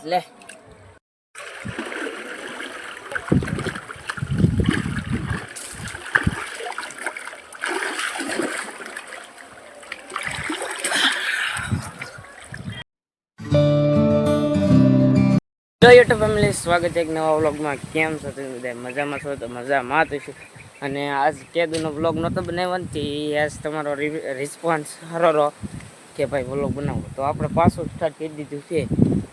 લે YouTube family, સ્વાગત છે એક નવા વ્લોગમાં. કેમ છો તમે બધા? મજામાં છો? તો મજામાં તો છું. અને આજ કેદુનો વ્લોગ નહોતો બનાવ્યો નથી. આજ તમારો રિસ્પોન્સ સારો રહો કે ભાઈ વ્લોગ બનાવો, તો આપણે પાછું સ્ટાર્ટ કરી દીધું છે.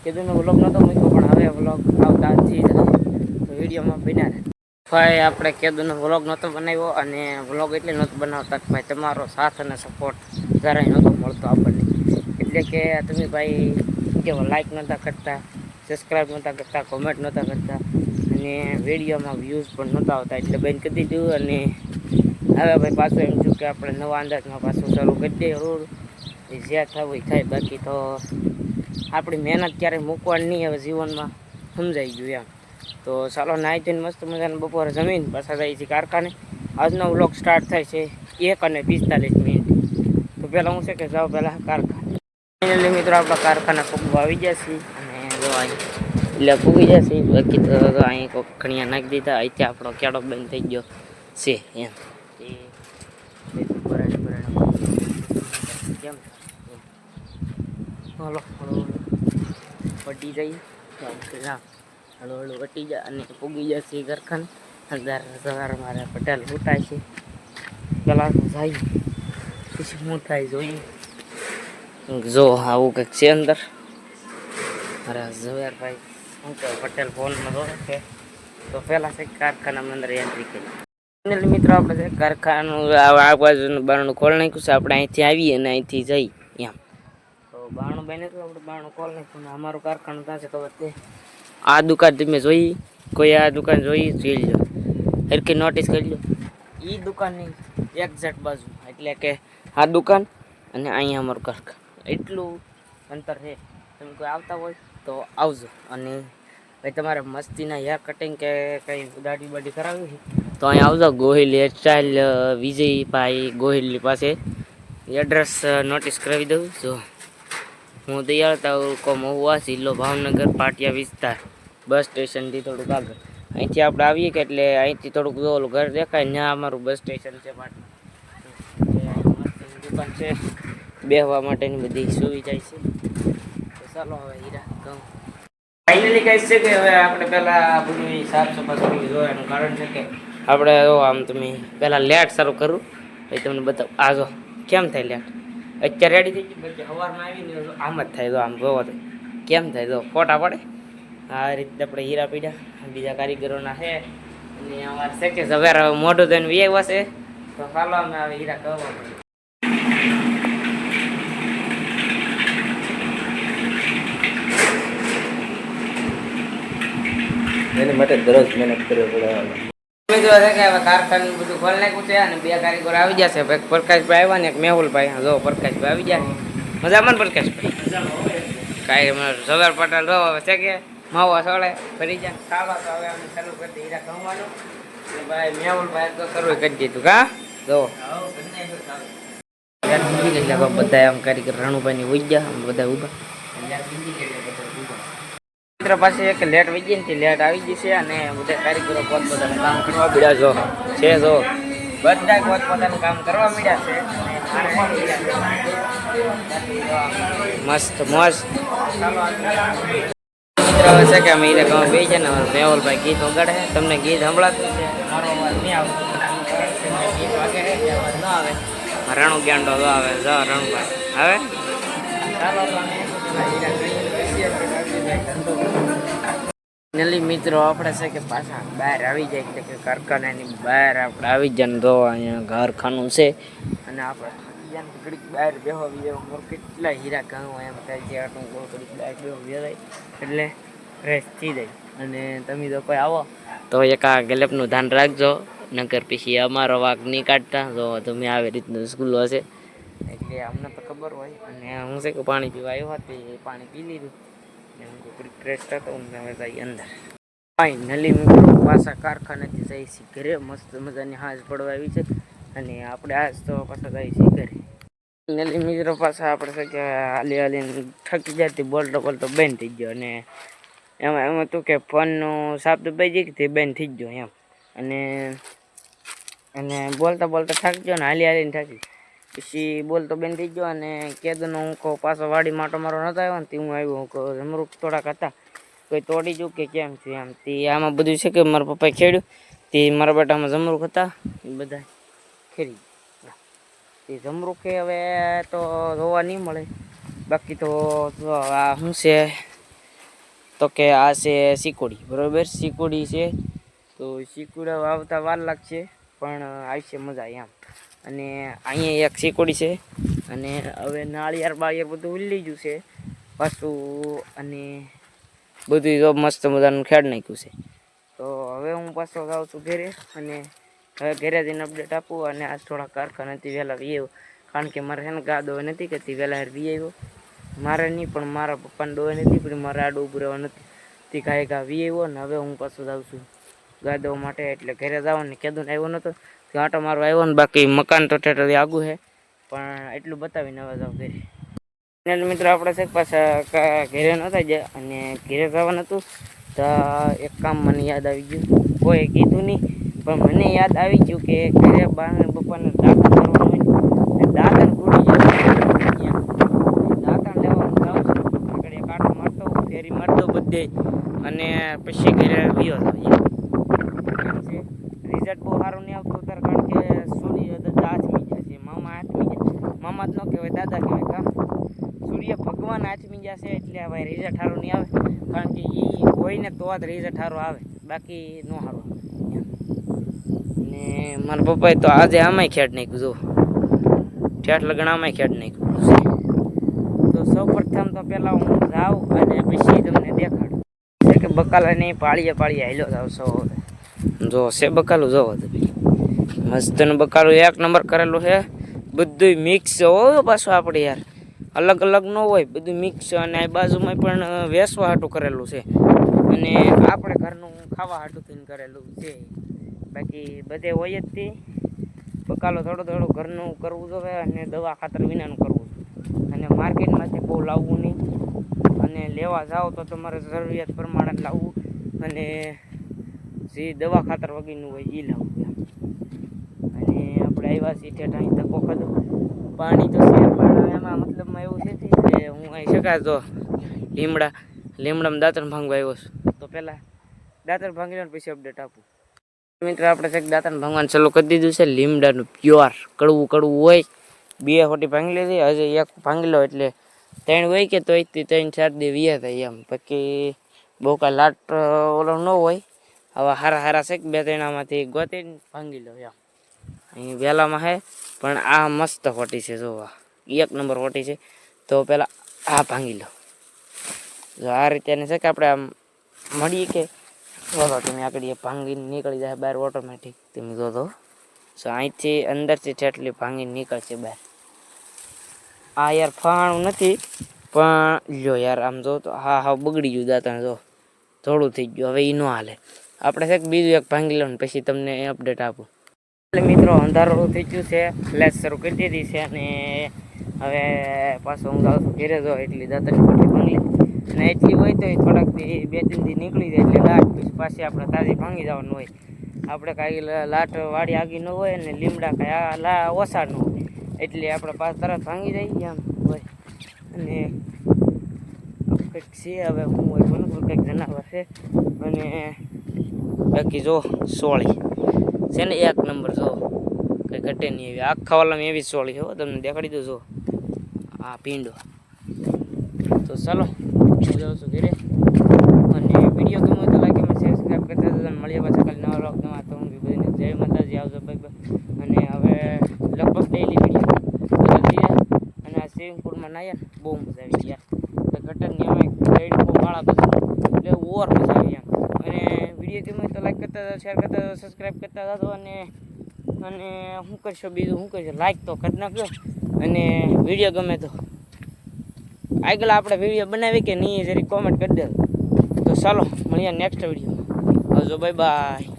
કેદુનો વ્લોગ નહોતો મૂક્યો, પણ હવે વ્લોગ આવતા થઈ જાય તો વિડીયોમાં બન્યા રહે. ભાઈ આપણે કેદુનો વ્લોગ નહોતો બનાવ્યો, અને વ્લોગ એટલે નહોતો બનાવતા કે ભાઈ તમારો સાથ અને સપોર્ટ જરાય નહોતો મળતો આપણને. એટલે કે તમે ભાઈ કેવો લાઈક નહોતા કરતા, સબસ્ક્રાઈબ નહોતા કરતા, કોમેન્ટ નહોતા કરતા, અને વિડીયોમાં વ્યૂઝ પણ નહોતા આવતા. એટલે બંધ કરી દીધું. અને હવે ભાઈ પાછું એમ થયું કે આપણે નવા અંદાજમાં પાછું શરૂ કરી દઈએ. જ્યાં થવું થાય, બાકી તો આપણી મહેનત ક્યારેય મૂકવાની નહીં હવે જીવનમાં, સમજાઈ ગયું એમ. તો ચાલો નાહી ધોઈને મસ્ત મજાનું બપોરે જમીન પાછા જાય છે કારખાને. આજનો વ્લોગ સ્ટાર્ટ થાય છે 1:45. તો પહેલાં હું છે કે જાઉં પહેલાં કારખાને. ફાઇનલી મિત્રો આપણા કારખાના પગવા આવી ગયા છીએ. એટલે પૂગી જશે. બાકી તો અહીં કોઈક ખણિયા નાખી દીધા. અહીંથી આપણો કેળો બંધ થઈ ગયો છે એમ. કેમ હલો હળો વટી જઈએ, હળો વટી જાય અને પૂગી જશે કારખાને. અંદર સવારે મારે પટેલ ઉઠાય છે. પેલા જાય પછી હું થાય જોઈએ. જો આવું કંઈક છે અંદર. અરે ઝવેરભાઈ શું કહે, પટેલ ફોનમાં જોડે છે. તો પહેલાં છે કારખાનામાં અંદર એન્ટ્રી કરી. મિત્રો આપણે કારખાનું આ બાજુનું બારણું ખોલી નાખ્યું છે. આપણે અહીંથી આવીએ અને અહીંથી જઈ એમ. તો બારણું બને તો આપણે બારણું ખોલી નાખ્યું. અમારું કારખાનું ત્યાં છે ખબર છે. આ દુકાન તમે જોઈ, કોઈ આ દુકાન જોઈ લો, હરખી નોટિસ કરી લો. એ દુકાનની એક્ઝેક્ટ બાજુ, એટલે કે આ દુકાન અને અહીંયા અમારું કારખાનું, એટલું અંતર છે. તમે કોઈ આવતા હોય તો આવજો. અને ભાઈ તમારે મસ્તીના હેર કટિંગ કે કંઈ દાઢી બાઢી કરાવી છે તો અહીંયા આવજો. ગોહિલ હેરસ્ટાઈલ, વિજયભાઈ ગોહિલની પાસે એડ્રેસ નોટિસ કરાવી દઉં. જો હું દયાળ તાલુકો મહુવા, જિલ્લો ભાવનગર, પાટિયા વિસ્તાર, બસ સ્ટેશનથી થોડુંક આગળ. અહીંથી આપણે આવીએ કે એટલે અહીંથી થોડુંક ઓલું ઘર દેખાય, ત્યાં અમારું બસ સ્ટેશન છે. દુકાન છે, બેસવા માટેની બધી સુવિધા છે. ચાલો હવે હીરા કહું ફાઇનલી કહે છે કે હવે આપણે પહેલાં બધું સાફ સફાઈ કરવી જોઈએ. એનું કારણ છે કે આપણે આમ તમે પહેલાં લેટ સારું કરું પછી તમને બતાવું. આ જો કેમ થાય લેટ, અત્યારે રેડી થઈ ગઈ. પછી સવારમાં આવીને આમ જ થાય. તો આમ જોવો તો કેમ થાય, તો ફોટા પડે. આ રીતે આપણે હીરા પીડા બીજા કારીગરોના છે. અને અમારે છે કે ઝવેર મોઢું થઈને વ્યવ હશે. તો ચાલો અમે હવે હીરા કરવા પડે. એની માટે દરરોજ મહેનત કરવી પડે. મિત્રો છે કે હવે કારખાનું બધું ખોલી નાખ્યું છે. અને બે કારીગરો આવી જશે. એક પ્રકાશભાઈ આવ્યા ને એક મેહુલભાઈ. જો પ્રકાશભાઈ આવી જાય. મજામાં પ્રકાશભાઈ? કાંઈ ઝવેર પટેલ રહો હવે છે કે માવા સોળે ફરી જાય. ચાલો તો હવે અમે ચાલુ કરી દઈએ હીરા ખમવાનું. ભાઈ મેહુલભાઈ તો કરવું કરી દીધું કા. જો બધા આમ કારીગર રણુભાઈ ની ગયા, બધા ઉભા. મિત્ર પાસે એક લેટ વહી ગઈ ને લેટ આવી ગઈ છે. અને બધા કારીગરો પોતપોતાનું કામ કરવા મળ્યા જો છે. જો બધા પોતપોતાનું કામ કરવા મળ્યા છે. મસ્ત મોજ. મિત્ર હવે છે કે અમે હીરા ગામ બે છે ને મેહુલભાઈ ગીત વગાડે છે. તમને ગીત સંભળાતું છે? મારો અવાજ નહીં આવતો, ગીત વાગે છે, અવાજ ન આવે. રણુ ગેંડો તો આવે. જો રણુભાઈ આવે. ચાલો નલી મિત્રો આપણે છે કે પાછા બહાર આવી જાય, એટલે કે કારખાનાની બહાર આપણે આવી જાય ને. તો અહીંયા કારખાનું છે અને આપણે ઘડીક બહાર બેહવા કેટલા હીરા ઘણું એમ થાય છે. આટલું ઘડીક બહાર બેહવા એટલે ફ્રેશ થઈ જાય. અને તમે તો કોઈ આવો તો એક આ ગલેપનું ધ્યાન રાખજો, નકર પછી અમારો વાઘ નહીં કાઢતા. જો તમે આવી રીતનું સ્કૂલો હશે એટલે અમને તો ખબર હોય. અને હું છે કે પાણી પીવા આવ્યો હતી, એ પાણી પી લીધું. ફ્રેશ થતો અંદર. ફાઇનલી મિત્રો પાછા કારખાનેથી જઈએ છીએ ઘરે. મસ્ત મજાની હાજ પડવા આવી છે. અને આપણે આજ તો પાછા જઈએ છીએ ઘરે. ફાઇનલી મિત્રો પાછા આપણે છે કે હાલી હાલીને થકી જતી બોલતો બંધ થઈ ગયો. અને એમાં એમ હતું કે ફોનનું સાપ દબાઈ જાય કે તે બેન થઈ ગયો એમ. અને બોલતા બોલતા થાકી ગયો ને હાલીને થાકી. પછી બોલતો બેન થઈ ગયો અને કેદુનો હું કહું પાછો વાડી માટો મારો નતો આવ્યો ને તે હું આવ્યો. હું કહું જમરૂક થોડાક હતા કોઈ તોડી ગયું કે કેમ થયું એમ. તે આમાં બધું છે કે મારા પપ્પાએ ખેડ્યું તે મારા બેટામાં જમરૂક હતા એ બધા ખેરી ગયા. તે જમરૂકે હવે તો જોવા નહીં મળે. બાકી તો આ શું છે તો કે આ છે સિકોડી, બરોબર. સિકોડી છે તો સિકોડા વાવતા વાર લાગશે પણ આવશે મજા એમ. અને અહીંયા એક સિકોડી છે અને હવે નાળિયેર બાળિયેર બધું ઉલ્લી ગયું છે પાછું. અને બધું જો મસ્ત મજાનું ખેડ નાખ્યું છે. તો હવે હું પાછો જાઉં છું ઘરે અને હવે ઘરે જઈને અપડેટ આપું. અને આજ થોડા કારખાનેથી વહેલા વી આવ્યો કારણ કે મારે છે ને ગાદો નથી કે તે વહેલા વી આવ્યો. મારે નહીં પણ મારા પપ્પાને ડોવે નથી પણ મારે આડો ઉભું રહેવા નથી તે કાંઈ ઘા વી આવ્યો. ને હવે હું પાછો જાઉં છું ગાદો માટે એટલે ઘરે જાવ ને કીધું આવ્યો નહોતો તે આંટો મારવા આવ્યો ને. બાકી મકાન તો ઠેઠ આગું છે પણ એટલું બતાવીને હવે જાવ ઘરે. મિત્રો આપણે છે પાછા ઘરે નહોતા ગયા અને ઘરે જવાનું હતું તો એક કામ મને યાદ આવી ગયું. કોઈ કીધું નહીં પણ મને યાદ આવી ગયું કે ઘરે બાને બપ્પાને દાંતણ કરવાનું હોય દાંતણ તૂટી જાય દાંતણ લેવાનું જાઉં છું. આગળ એક આંટો મારતો ફેરી મારતો બધે અને પછી ઘરે વિયો જાવ. રિઝલ્ટ બહુ સારું નહીં આવતું ત્યારે કારણ કે સૂર્ય દાદા હાથમી જશે. મામા હાથમી જાય. મામા જ ન કહેવાય દાદા કહેવાય. કામ સૂર્ય ભગવાન હાથમી જશે એટલે હવે રિઝલ્ટ સારું નહીં આવે કારણ કે એ હોય ને તો જ રિઝલ્ટ સારું આવે બાકી ન સારું આવે. ને મારા પપ્પાએ તો આજે આમાંય ખેડ નાખ્યું જો ઠેઠ લગણ આમાંય ખેડ નાખ્યું છે. તો સૌ પ્રથમ તો પહેલાં હું જાઉં અને પછી તમને દેખાડું છે કે બકાલા નહીં પાળીએ હાલ્યો જાવ સૌ જો છે બકાલું જોવો તમે મસ્તનું બકાલું એક નંબર કરેલું છે. બધું મિક્સ હોય પાછું આપણે યાર અલગ અલગ ન હોય બધું મિક્સ. અને આ બાજુમાં પણ વેસવા હાટું કરેલું છે અને આપણે ઘરનું ખાવા હાટું થઈને કરેલું છે. બાકી બધે હોય જ તે બકાલો થોડું થોડું ઘરનું કરવું જોઈએ અને દવા ખાતર વિનાનું કરવું જોઈએ. અને માર્કેટમાંથી બહુ લાવવું નહીં અને લેવા જાઓ તો તમારે જરૂરિયાત પ્રમાણે લાવવું અને જે દવા ખાતર વગરનું હોય એ લાવવું. અને આપણે આવ્યા છીએ ઠેઠ અહીં ધક્કો ખાધો પાણી તો છે પણ એમાં મતલબમાં એવું છે કે હું અહીં શકાતો લીમડામાં દાંતણ ભાંગવા આવ્યો છું. તો પહેલાં દાંતણ ભાંગી લો પછી અપડેટ આપું. મિત્રો આપણે કંઈક દાંતણ ભાંગવાનું ચાલુ કરી દીધું છે. લીમડાનું પ્યોર કડવું હોય 2 હોટી ભાંગી લીધી. હજી એક ભાંગી લો એટલે 3 હોય કે તો 3-4 દી વીયા થાય એમ. બાકી બહુ કાંઈ લાટ ઓલો ન હોય. હવે હારા છે કે 2-3 આમાંથી ગોતીને ભાંગી લો એમ. અહીં વહેલામાં છે પણ આ મસ્ત હોટી છે જોવા એક નંબર હોટી છે. તો પહેલાં આ ભાંગી લો જો આ રીતે છે કે આપણે આમ મળીએ કે બોલો તમે આગળ ભાંગીને નીકળી જાય બહાર ઓટોમેટિક તમે જો તો અહીંથી અંદરથી ઠેઠલી ભાંગીને નીકળશે બહાર. આ યાર ફાણું નથી પણ લ્યો યાર આમ જો તો હા બગડી ગયું દાંતણ જો થોડું થઈ ગયું. હવે એ ન હાલે આપણે છે કે બીજું એક ભાંગી લો ને પછી તમને અપડેટ આપું. એટલે મિત્રો અંધારું થઈ ગયું છે ફ્લેશ શરૂ કરી દીધી છે અને હવે પાછો હું જાઉં છું ઘેરે જો એટલી દાંતણ પાછી ભાંગી અને એટલી હોય તો થોડાક 2-3 દી નીકળી જાય એટલે લાટ પછી પાછી આપણે તાજી ભાંગી જવાનું હોય. આપણે કાંઈ લાટ વાડી આગી ન હોય અને લીમડા કાંઈ ઓછા ન હોય એટલે આપણે પાછ તરત ભાંગી જાય એમ હોય. અને કંઈક છે હવે હું હોય પણ કંઈક જનાવર છે. અને બાકી જો સોળી છે ને એક નંબર જો કંઈ ઘટે નહીં એવી આખા વાલામાં એવી સોળી છે તમને દેખાડી દો જો આ પીંડો. તો ચાલો હું જાઉં છું ઘરે અને વિડીયો ગમે તો લાગે મને સબસ્ક્રાઈબ કરતા જજો. મળીએ પાછા કાલે નવા વ્લોગ નવા તો હું બધાને જય માતાજી આવજો બાય. અને હવે લગભગ ડેઈલી વિડીયો જલ્દી અને આ સ્વિમિંગ પુલમાં નાહ્યા ને બહુ મજા આવી યાર. ગટરની અમે ગાઈડ બહુ કાળા બધા એટલે ઓવર મજા આવી એમ. અને વિડીયો ગમે તો લાઈક કરતા જાઓ, શેર કરતા જાઓ, સબસ્ક્રાઈબ કરતા જાઓ અને શું કરશો બીજું શું કરશો લાઈક તો કરી નાખજો. અને વિડીયો ગમે તો આગળ આપણે વિડીયો બનાવી કે નહીં જરી કોમેન્ટ કરી દે. તો ચાલો મળીએ નેક્સ્ટ વિડીયોમાં. આવજો બાય.